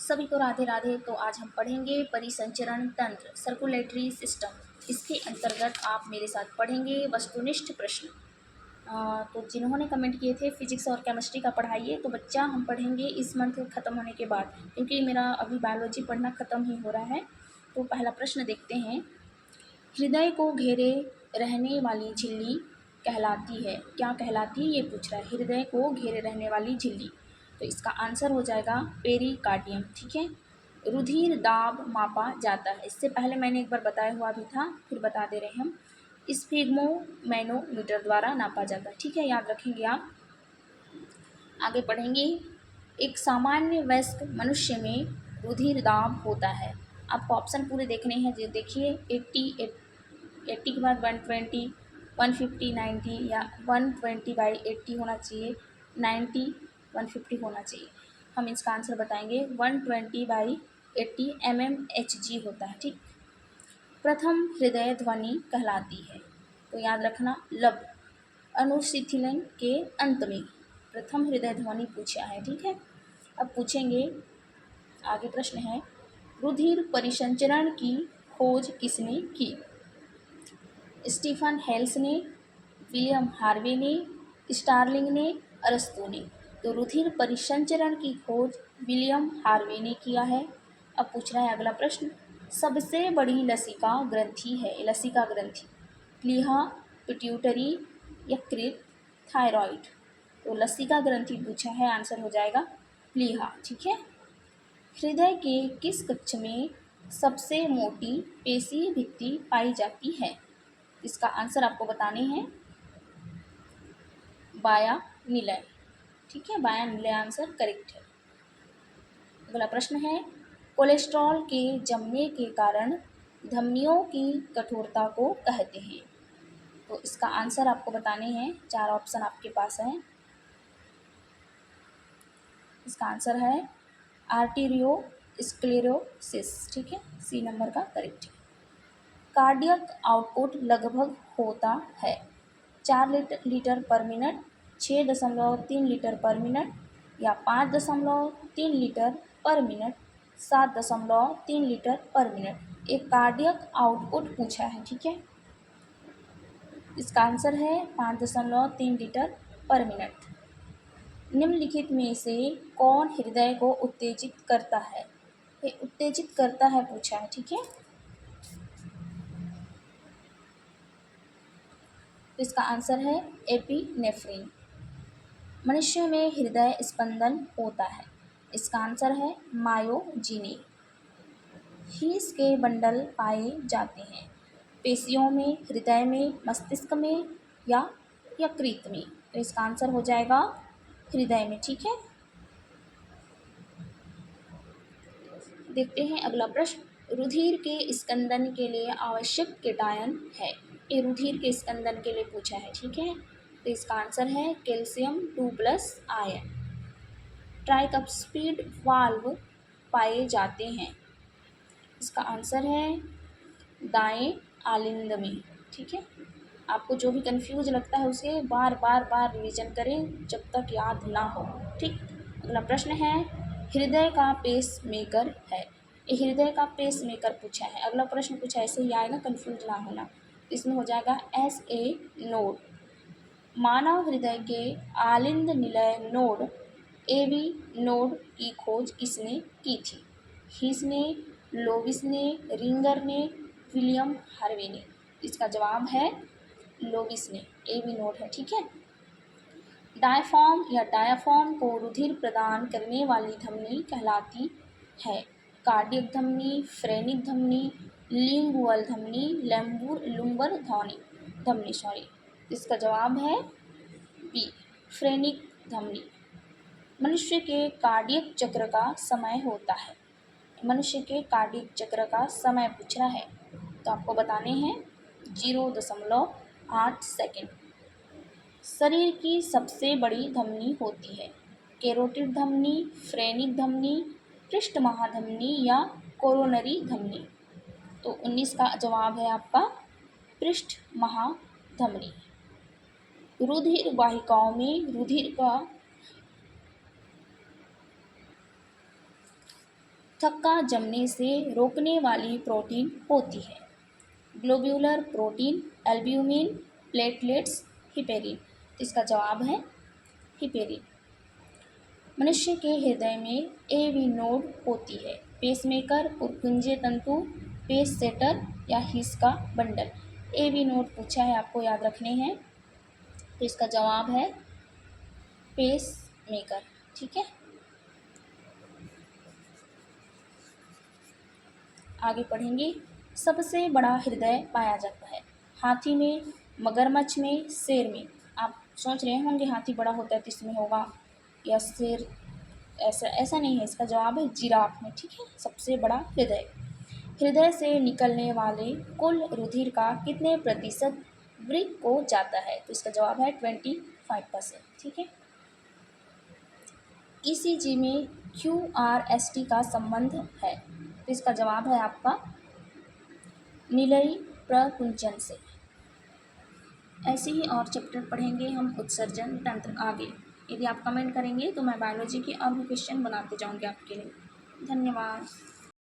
सभी को राधे राधे। तो आज हम पढ़ेंगे परिसंचरण तंत्र, सर्कुलेटरी सिस्टम। इसके अंतर्गत आप मेरे साथ पढ़ेंगे वस्तुनिष्ठ प्रश्न। तो जिन्होंने कमेंट किए थे फिजिक्स और केमिस्ट्री का पढ़ाइए, तो बच्चा हम पढ़ेंगे इस मंथ ख़त्म होने के बाद, क्योंकि मेरा अभी बायोलॉजी पढ़ना ख़त्म ही हो रहा है। तो पहला प्रश्न देखते हैं। हृदय को घेरे रहने वाली झिल्ली कहलाती है, क्या कहलाती है ये पूछ रहा है। हृदय को घेरे रहने वाली झिल्ली, तो इसका आंसर हो जाएगा पेरिकार्डियम। ठीक है। रुधिर दाब मापा जाता है, इससे पहले मैंने एक बार बताया हुआ भी था, फिर बता दे रहे हैं हम। स्फिग्मोमैनोमीटर द्वारा नापा जाता है। ठीक है, याद रखेंगे आप। आगे पढ़ेंगे। एक सामान्य वयस्क मनुष्य में रुधिर दाब होता है। आपको ऑप्शन पूरे देखने हैं, जो देखिए 80 के बाद 120, 150, 90 या 120/80 होना चाहिए, 90, 150 होना चाहिए। हम इसका आंसर बताएंगे 120/80 mmHg होता है। ठीक। प्रथम हृदय ध्वनि कहलाती है, तो याद रखना लब। अनुशिथिलन के अंत में प्रथम हृदय ध्वनि पूछा है। ठीक है। अब पूछेंगे, आगे प्रश्न है, रुधिर परिसंचरण की खोज किसने की। स्टीफन हेल्स ने, विलियम हार्वे ने, स्टार्लिंग ने, अरस्तू ने। तो रुधिर परिसंचरण की खोज विलियम हार्वे ने किया है। अब पूछ रहा है अगला प्रश्न, सबसे बड़ी लसिका ग्रंथि है, लसिका ग्रंथि प्लीहा, पिट्यूटरी, यकृत, थायराइड। तो लसिका ग्रंथि पूछा है, आंसर हो जाएगा प्लीहा। ठीक है। हृदय के किस कक्ष में सबसे मोटी पेशी भित्ति पाई जाती है, इसका आंसर आपको बताने हैं बाया निलय। ठीक है, बाया निलय आंसर करेक्ट है। अगला प्रश्न है, कोलेस्ट्रॉल के जमने के कारण धमनियों की कठोरता को कहते हैं। तो इसका आंसर आपको बताने हैं, 4 ऑप्शन आपके पास हैं। इसका आंसर है आर्टेरियोस्क्लेरोसिस। ठीक है, सी नंबर का करेक्ट है। कार्डियक आउटपुट लगभग होता है 4 लीटर पर मिनट, 6.3 लीटर पर मिनट, या 5.3 लीटर पर मिनट, 7.3 लीटर पर मिनट। एक कार्डियक आउटपुट पूछा है। ठीक है, इसका आंसर है 5.3 लीटर पर मिनट। निम्नलिखित में से कौन हृदय को उत्तेजित करता है, ये उत्तेजित करता है पूछा है। ठीक है, इसका आंसर है एपिनेफ्रिन। मनुष्य में हृदय स्पंदन होता है, इसका आंसर है मायोजीनी। हीस के बंडल पाए जाते हैं पेशियों में, हृदय में, मस्तिष्क में या यकृत में। तो इसका आंसर हो जाएगा हृदय में। ठीक है। देखते हैं अगला प्रश्न, रुधिर के स्कंदन के लिए आवश्यक केटायन है, ये रुधिर के स्कंदन के लिए पूछा है। ठीक है, तो इसका आंसर है कैल्शियम 2+ आयन। ट्राइकस्पिड वाल्व पाए जाते हैं, इसका आंसर है दाएं आलिंद में। ठीक है, आपको जो भी कंफ्यूज लगता है उसे बार बार रिवीजन करें जब तक याद ना हो। ठीक। अगला प्रश्न है, हृदय का पेस मेकर है, ये हृदय का पेस मेकर पूछा है। अगला प्रश्न कुछ ऐसे ही आएगा, कंफ्यूज ना होना। इसमें हो जाएगा SA नोड। मानव हृदय के आलिंद निलय नोड AB नोड की खोज किसने की थी। हीस ने, लोविस ने, रिंगर ने, विलियम हार्वे ने। इसका जवाब है लोविस ने, AB नोड है। ठीक है। डायफॉर्म या डायाफॉर्म को रुधिर प्रदान करने वाली धमनी कहलाती है, कार्डियक धमनी, फ्रेनिक धमनी, लिंगुअल धमनी, लुम्बर धमनी। इसका जवाब है बी, फ्रेनिक धमनी। मनुष्य के कार्डियक चक्र का समय होता है, मनुष्य के कार्डियक चक्र का समय पूछ रहा है, तो आपको बताने हैं 0.8 सेकेंड। शरीर की सबसे बड़ी धमनी होती है, कैरोटिड धमनी, फ्रेनिक धमनी, पृष्ठ महाधमनी या कोरोनरी धमनी। तो 19 का जवाब है आपका पृष्ठ महाधमनी। रुधिर वाहिकाओं में रुधिर का थक्का जमने से रोकने वाली प्रोटीन होती है? Globular protein, albumin, platelets, heparin. तो इसका जवाब है हिपेरिन। मनुष्य के हृदय में एवी नोड होती है? पेसमेकर, पुरकुंजे तंतु, पेस सेटर या हिस का बंडल। एवी नोड पूछा है, आपको याद रखने हैं। तो इसका जवाब है पेस मेकर। ठीक है, आगे पढ़ेंगे। सबसे बड़ा हृदय पाया जाता है? हाथी में, मगरमच्छ में, शेर में। आप सोच रहे होंगे हाथी बड़ा होता है तो इसमें होगा, या शेर। ऐसा ऐसा नहीं है, इसका जवाब है जिराफ में। ठीक है, सबसे बड़ा हृदय। हृदय से निकलने वाले कुल रुधिर का कितने प्रतिशत वृक्क को जाता है? तो इसका जवाब है 25%। ठीक है, ईसीजी में QRST का संबंध है? तो इसका जवाब है आपका नीलयी प्रकुंचन से। ऐसे ही और चैप्टर पढ़ेंगे हम उत्सर्जन तंत्र आगे। यदि आप कमेंट करेंगे तो मैं बायोलॉजी के और भी क्वेश्चन बनाते जाऊंगी आपके लिए। धन्यवाद।